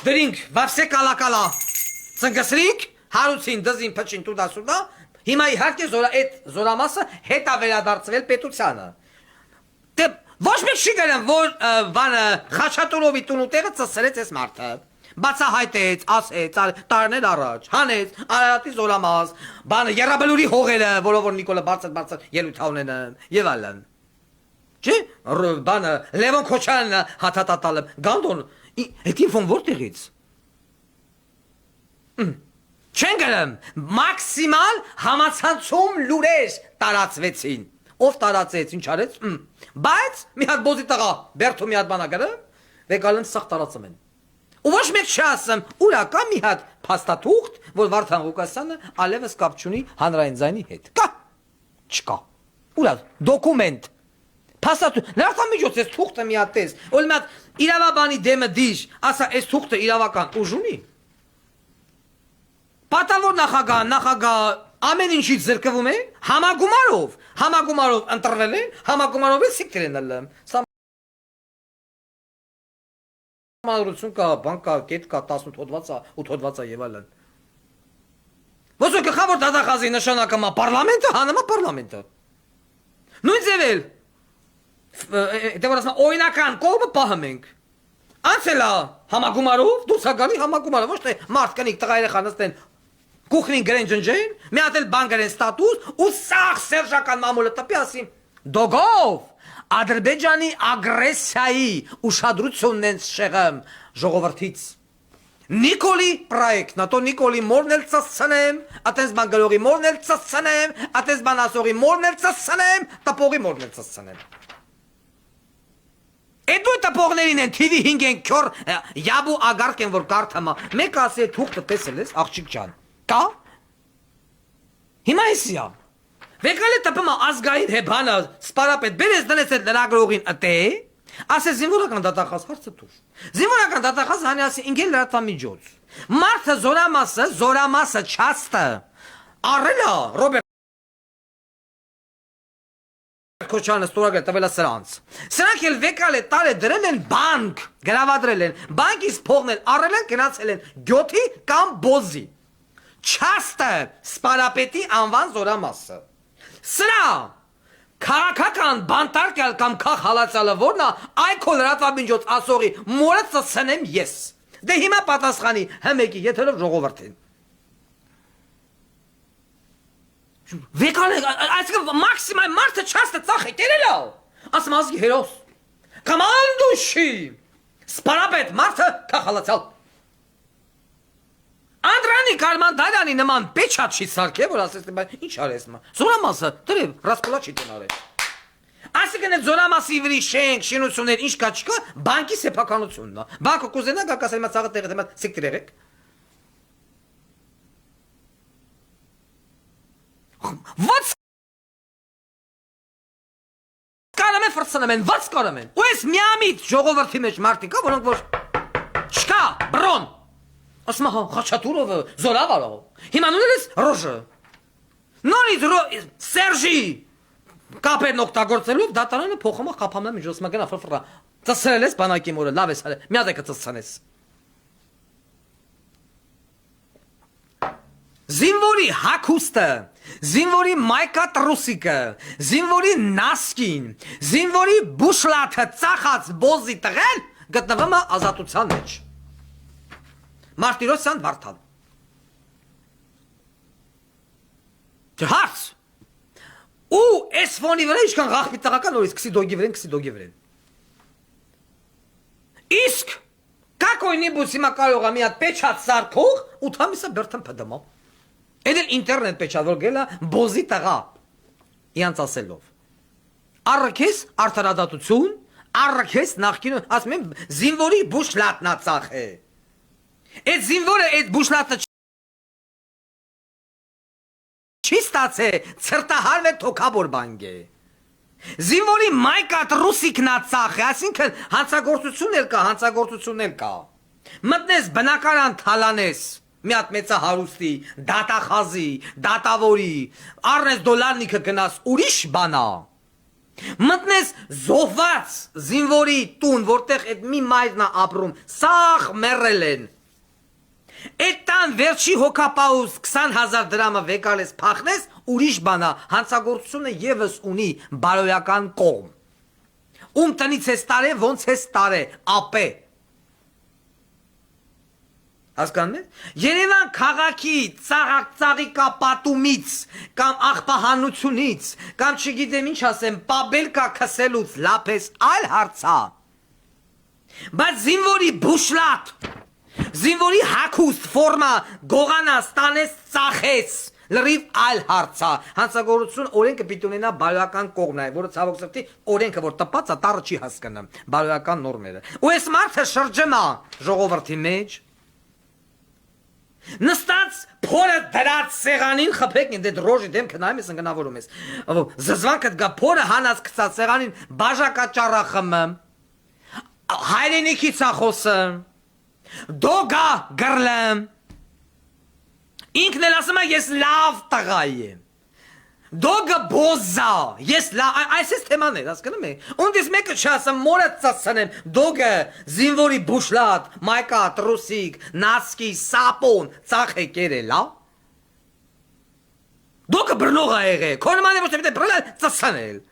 Դրինք, վավսե կալակալա, ծնգսրինք, հարուցին, դզին, պչին, տուդասուդա, հիմա իհարկե այդ զորամասը հետ ավերադարձվել պետությանը։ Դե ոչ մեկ չի գերեմ, որ վանը Խաչատուրովի տունուտեղը ծսրեց ես մարդը, բացահայտեց, ասեց, տարներ առաջ, հանեց, Արարատի զորամաս, բանը Եռաբլուրի հողերը, որով որ Նիկոլը բարձր ելույթ ունենը, եւ այլն։ Չէ, բանը Լևոն Քոչարյանը հաթաթատալը, Գանդոն, այդ ինֆոն որտեղից։ Չեն գերեմ, մաքսիմալ համացանցում լուրեր տարածվեցին։ Ով տարածեց, ինչ արեց, բայց մի հատ բոզի տղա, բերթու մի հատ բանա գրը, վեկալն սաղ տարածում են։ Ու ոչ մեկ չասեմ, ուրա կա մի հատ փաստաթուղթ, որ Վարդան Ղուկասյանը ալևս կապ չունի հանրային ձայնի հետ։ Կա, չկա։ Ուրա, դոկումենտ։ Փաստաթուղթ, լրատվամիջոց էս թուղթը մի հատ տես, որ մի հատ իրավաբանի դեմը դիժ, ասա էս թուղթը իրավական ուժ ունի։ Պատավոր նախագահ ամեն ինչից զրկվում է, համագումարով ընտրվել են, համագումարով է սիկտր են ըլլում։ Սամանորություն կա, բան կա, կետ կա, 18 հոդվածա, 8 հոդվածա եւ այլն։ Ոսո գլխավոր դատախազի նշանակը պարլամենտը, հանմա պարլամենտը։ Նույն ձևել, դե որ ասում օրինական կողմը պահում ենք։ Անցելա համագումարով, դուրս գալի համագումարով, ոչ թե մարդ կնիկ տղա երեխա նստեն Կուխնին գրեն ջնջեն, մի հատ էլ բան գրեն ստատուս ու սաղ սերժական մամուլը տպի ասի դոգով Ադրբեջանի ագրեսիայի ուշադրությունն են շեղեմ ժողովրդից Նիկոլի պրոյեկտ, նատո Նիկոլի մորն էլ ծսցնեմ, ատենց բան գրողի մորն էլ ծսցնեմ, ատենց բան ասողի մորն էլ ծսցնեմ, տպողի մորն էլ ծսցնեմ Էդու տպողներին են TV 5 են քյոր յաբու ագարկ են որ կարդամա մեկ ասի թուղթը տեսել ես աղջիկ ջան Կա Հիմա էսիա Վեկալը տպմա ազգային հեբանը սպարապետ բերես դնես այդ լրագրողին ըտե ասես զինվորական դատախազ հարցը տուր Զինվորական դատախազ հանի ասի ինգել լրատվամիջոց Մարդը զորամասը չաստը առելա Ռոբերտ Քոչարյանը ստորագրել տվելա սրանց Սրանք էլ վեկալը տալ է դրել են բանկ գրավադրել են բանկից փողն էլ առել են գնացել են գյոթի կամ բոզի Չաստը սպարապետի անվան զորամասը Սրա քաղաքական բանտարկյալ կամ քաղ հալածալը որն է այքո լրատվամիջոց ասողի մորը ծսնեմ ես Դե հիմա պատասխանի հմեկի եթերով ժողովրդին Վեկալը այսինքն մաքսիմալ մարդը չաստը ծախ է տերելա ասում ազգի հերոս կամանդուշի սպարապետ մարդը քաղ հալածալ Անդրանի Կարման Դարյանի նման պեչատ չի սարքե, որ ասես ինչ արես մա։ Զորամասը դրե ռասկոլա չի տնարել։ Այսինքն այդ զորամասի վրի շենք, շինություններ ինչ կա չկա, բանկի սեփականությունն է։ Բանկը կուզենա գա կասել մա ցաղը տեղը դեմա սիկտր եղեք։ Ված կարամ է ֆրցնեմ են, ված կարամ են։ Ու ես միամիտ ժողովրդի մեջ մարդիկ կա, որոնք որ չկա, բրոն Ասմա Խաչատուրովը զորավարով Հիմա նույնն ես ռոժը Նորից Սերժի կապերն օգտագործելով դատարանը փոխում է խափամնա միջոցմա գնա ֆրֆրա ծսրել ես բանակի մորը լավ ես արել մի հատ եկը ծսցանես Զինվորի հակուստը Զինվորի մայկատ ռուսիկը Զինվորի նասկին Զինվորի բուշլաթը ծախած բոզի տղեն գտնվում է ազատության մեջ Մարտիրոսյան Վարդան Հարց Ու էս ֆոնի վրա ինչքան ղախպի տղական նորից քսի դոգի վրեն Իսկ Какой-нибудь հիմա կարող է մի հատ պեչած սարքող 8 ամիսը բերթն փդմա Էդ էլ ինտերնետ պեչած որ գելա բոզի տղա Իրանց ասելով Առաքես արդարադատություն Առաքես նախկին ասում եմ զինվորի բուշլատնա ծախ է Այդ զինվորը այդ բուշլատը չի ստացե ցրտահարվե թոքաբոր բանկ է Զինվորի մայկատ ռուսիկնա ծախ է այսինքն հանցագործությունն էլ կա Մտնես բնակարան թալանես մի հատ մեծա հարուստի դատախազի դատավորի առնես դոլարնիկը գնաս ուրիշ բանա Մտնես զոհված զինվորի տուն որտեղ այդ մի մայրն է ապրում սաղ մեռել են Այդտան վերջի հոգապաուս 20,000 դրամը վեկալես փախնես, ուրիշ բանա, հանցագործությունը եւս ունի բարոյական կողմ։ Ում տնից ես տարե, ոնց ես տարե, ապե։ Հասկանում եք։ Երևան քաղաքի ծաղիկապատումից կամ աղբահանությունից կամ չգիտեմ ինչ ասեմ, պաբելկա քսելուց լափես այլ հարցա։ Բայց զինվորի բուշլատ, զինվորի հագուստ ֆորմա գողանաս, տանես, ծախես, լրիվ այլ հարցա։ Հանցագործություն օրենքը պիտի ունենա բարոյական կողմն է, որը ցավոք սրտի օրենքը որ տպած է, տառը չի հասկանում բարոյական նորմերը։ Ու այս մարդը շրջմա ժողովրդի մեջ նստած փորը դրած սեղանին խփեք ինձ այդ ռոժի դեմքը նայում ես ընկնավորում ես զզվանքը գա փորը հանած գցած սեղանին բաժակա ճառախմը հայրենիքի ցախոսը դոգա գրլեմ ինքն էլ ասում է ես լավ տղա եմ դոգը բոզա ես լավ այս է թեմաներ հասկանում եք und ես մեկը չասեմ մորը ծածանեմ դոգը զինվորի բուշլատ մայկա տրուսիկ նասկի սապոն ծախեկեր է լավ դոգը բռնող է եղել քոնմանը ոչ թե բռնել ծածանել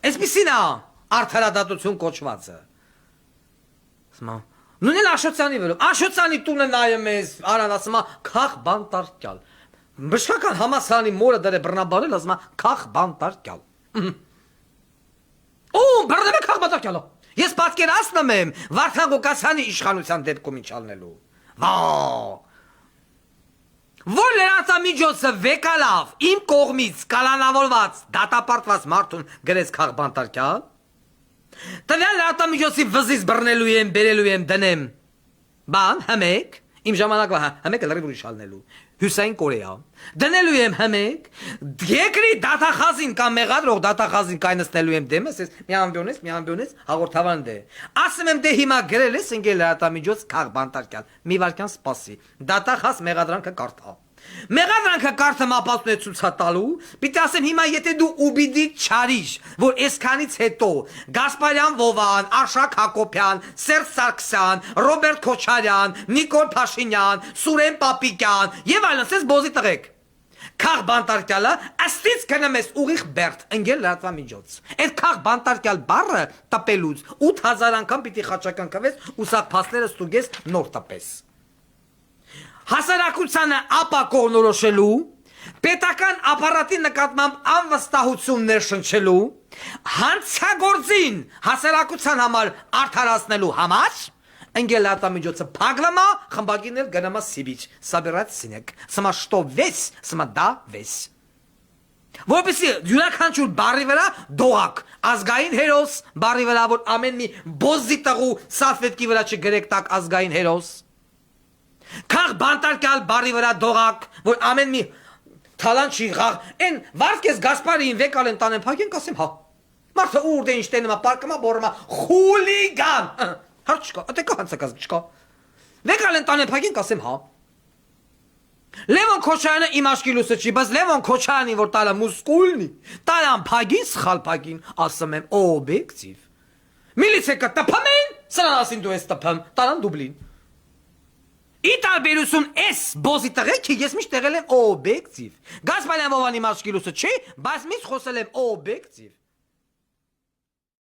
Այսպիսին է արդարադատություն կոչվածը Սմա Նույն Աշոտյանի վերում, Աշոտյանի տունը նայում ես, արան ասում է քախ բանտարկյալ։ Բժշկական համասարանի մորը դրե բռնաբարել ասում է քախ բանտարկյալ։ Ու բռնել է քախ բանտարկյալը։ Ես պատկերացնում եմ Վարդան Ղուկասյանի իշխանության դեպքում ինչ ալնելու։ Վա։ Որ լրատվամիջոցը վեկալավ իմ կողմից կալանավորված դատապարտված մարդուն գրեց քախ բանտարկյալ։ Տվյալ լրատվամիջոցի վզից բռնելու եմ, բերելու եմ, դնեմ։ Բան, հմեք, իմ ժամանակվա հմեկը լրիվ ուրիշ ալնելու։ Հյուսային Կորեա։ Դնելու եմ հմեք, երկրի դատախազին կամ մեղադրող դատախազին կայնստելու եմ դեմս, ես մի ամբյոնես հաղորդավանդ է։ Ասում եմ դե հիմա գրել ես ընկել լրատվամիջոց քախ բանտարկյալ։ Մի վարքյան սպասի։ Դատախազ մեղադրանքը կարդա։ Մեղադրանքը կարդամ ապացույց է ցուցատալու, պիտի ասեմ հիմա եթե դու ուբիդի չարիշ, որ այսքանից հետո Գասպարյան Վովան, Արշակ Հակոբյան, Սերժ Սարգսյան, Ռոբերտ Քոչարյան, Նիկոլ Փաշինյան, Սուրեն Պապիկյան եւ այլն, ասես բոզի տղեկ։ Քախ բանտարկյալը աստից գնում ես ուղիղ Բերտ, ընկել լրատվամիջոց։ Այդ քախ բանտարկյալ բառը տպելուց 8000 անգամ պիտի խաչական կվես ու սա փաստերը ստուգես նոր տպես։ Հասարակությանը ապա կողնորոշելու, պետական ապարատի նկատմամբ անվստահություն ներշնչելու, հանցագործին հասարակության համար արդարացնելու համար, ընկել լրատվամիջոցը փակլամա, խմբագիրներ գնամա Սիբիչ, սաբերած սինեք, սմա շտո վես, սմա դա վես։ Որպեսի յուրաքանչյուր բարի վրա դողակ, ազգային հերոս, բարի վրա, որ ամեն մի բոզի տղու սալֆետկի վրա չգրեք տակ ազգային հերոս, Քախ բանտարկյալ բարի վրա դողակ, որ ամեն մի թալան չի խաղ, են վարդկես Գասպարին վեկալ են տանեն պակեն կասեմ հա, մարդը ուրդ է ինչ տենումա, պարկմա բորմա, խուլիգան, հարդ չկա, ատե կա հանցակազ չկա, վեկալ են տանեն պակեն կասեմ հա, Լևոն Քոչարյանը իմ աշկիլուսը չի, բայց Լևոն Քոչարյանին, որ տալա մուսկուլնի, տալան պագին, սխալ պագին, ասում եմ օբյեկտիվ, միլիցեկը տպում են, սրան ասին դու ես տպում, տալան դուբլին, Իտարբերություն էս բոզի տղեքի ես միշտ եղել եմ օբյեկտիվ, Գասպարյան Վովանի աշկիլուսը չի, բայց միշտ խոսել եմ օբյեկտիվ